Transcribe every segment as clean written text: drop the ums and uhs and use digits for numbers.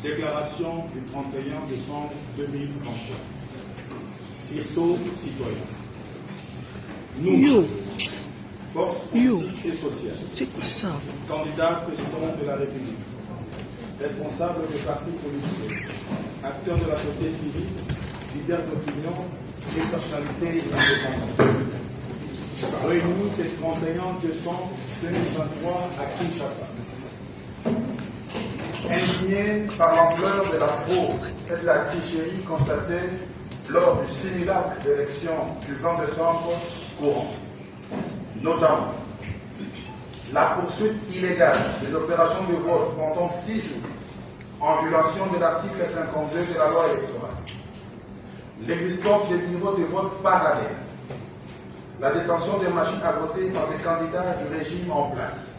Déclaration du 31 décembre 2023. Sursaut citoyen. Nous, force politique et sociale, c'est quoi ça? Candidat président de la République, responsable des partis politiques, acteurs de la société civile, leaders d'opinion et personnalités indépendantes. Réunis ce 31 décembre 2023 à Kinshasa. Indignés par l'ampleur de la fraude et de la tricherie constatée lors du simulacre d'élection du 20 décembre courant, notamment la poursuite illégale des opérations de vote pendant 6 jours en violation de l'article 52 de la loi électorale, l'existence des bureaux de vote parallèles, la détention des machines à voter par des candidats du régime en place,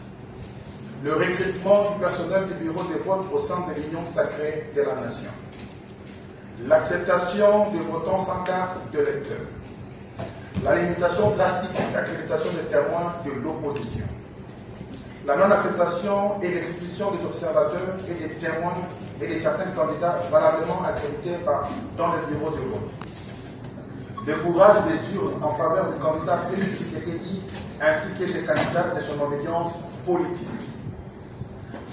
le recrutement du personnel du bureau de vote au sein de l'Union sacrée de la nation, l'acceptation des votants sans carte de lecteur, la limitation drastique de l'accréditation des témoins de l'opposition, la non-acceptation et l'expulsion des observateurs et des témoins et de certains candidats valablement accrédités dans les bureaux de vote, le courage des urnes en faveur du candidat Félix Tshisekedi ainsi que des candidats de son obédience politique,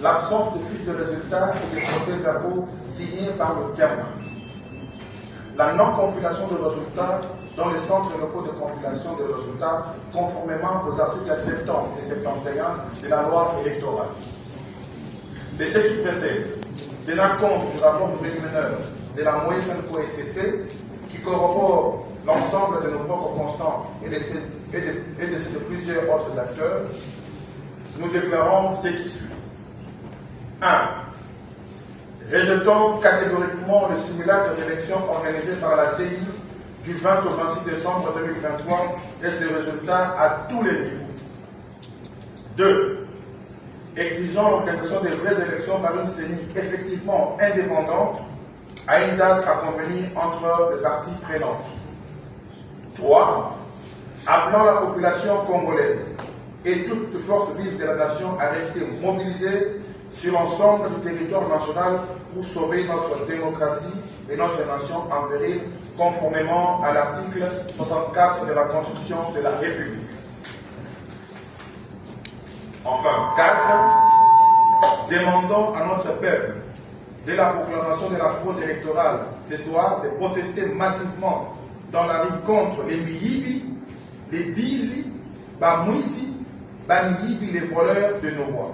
l'absence de fiches de résultats et de procès-verbaux signés par le témoin, la non-compilation de résultats dans les centres locaux de compilation des résultats conformément aux articles 70 et 71 de la loi électorale. De ce qui précède, tenant compte du rapport du préliminaire de la moyenne SNCO-SCC qui corrobore l'ensemble de nos propres constants et de plusieurs autres acteurs, nous déclarons ce qui suit. 1. Rejetons catégoriquement le simulacre d'élection organisé par la CENI du 20 au 26 décembre 2023 et ses résultats à tous les niveaux. 2. Exigeons l'organisation des vraies élections par une CENI effectivement indépendante à une date à convenir entre les parties prenantes. 3. Appelant la population congolaise et toutes les forces vives de la nation à rester mobilisées sur l'ensemble du territoire national pour sauver notre démocratie et notre nation en péril, conformément à l'article 64 de la Constitution de la République. Enfin, 4. Demandons à notre peuple, dès la proclamation de la fraude électorale ce soir, de protester massivement dans la rue contre les Miyibi, les Bivi, Bamouissi, Banyibi, les voleurs de nos voix.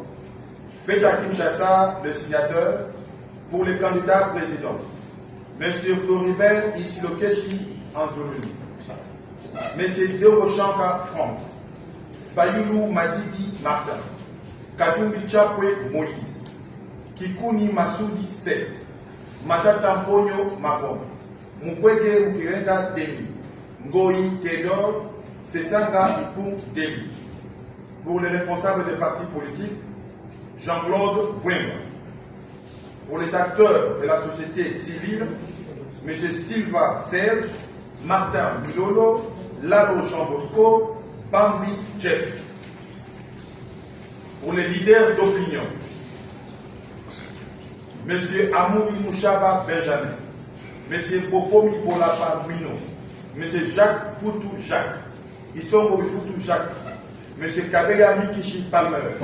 Faites à Kinshasa le signateur pour les candidats présidents. M. Floribert Isilokeshi Anzoluni, M. Diego Shanka Franck, Fayulu Madidi Martin, Katumbi Chapwe Moïse, Kikuni Masudi Seth, Matata Mponyo Mapon, Mukwege Mukirenga Demi, Ngoyi Tedor, Sesanga Ipung Demi. Pour les responsables des partis politiques, Jean-Claude Vouemba. Pour les acteurs de la société civile, M. Silva Serge, Martin Milolo, Lalo Jean Bosco, Bambi Jeff. Pour les leaders d'opinion, M. Amouri Mouchaba Benjamin, M. Bokomi Bolapa Mino, M. Jacques Foutou Jacques, Isongo Foutou Jacques, M. Kabeya Mikishi Palmer,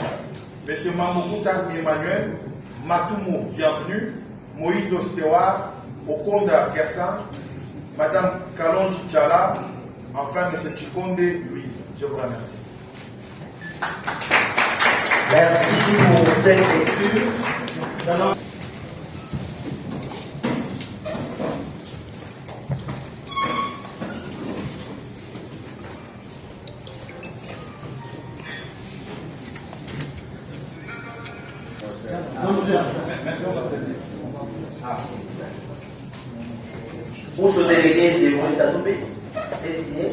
M. Mamoukouta Emmanuel, Matumu Bienvenue, Moïse Stewa, Okonda Kersan, Mme Kalonji Tchala, enfin M. Chikonde Louise. Je vous remercie. Merci pour cette lecture. Pour ce délégué de Moïse Katumbi, est signé.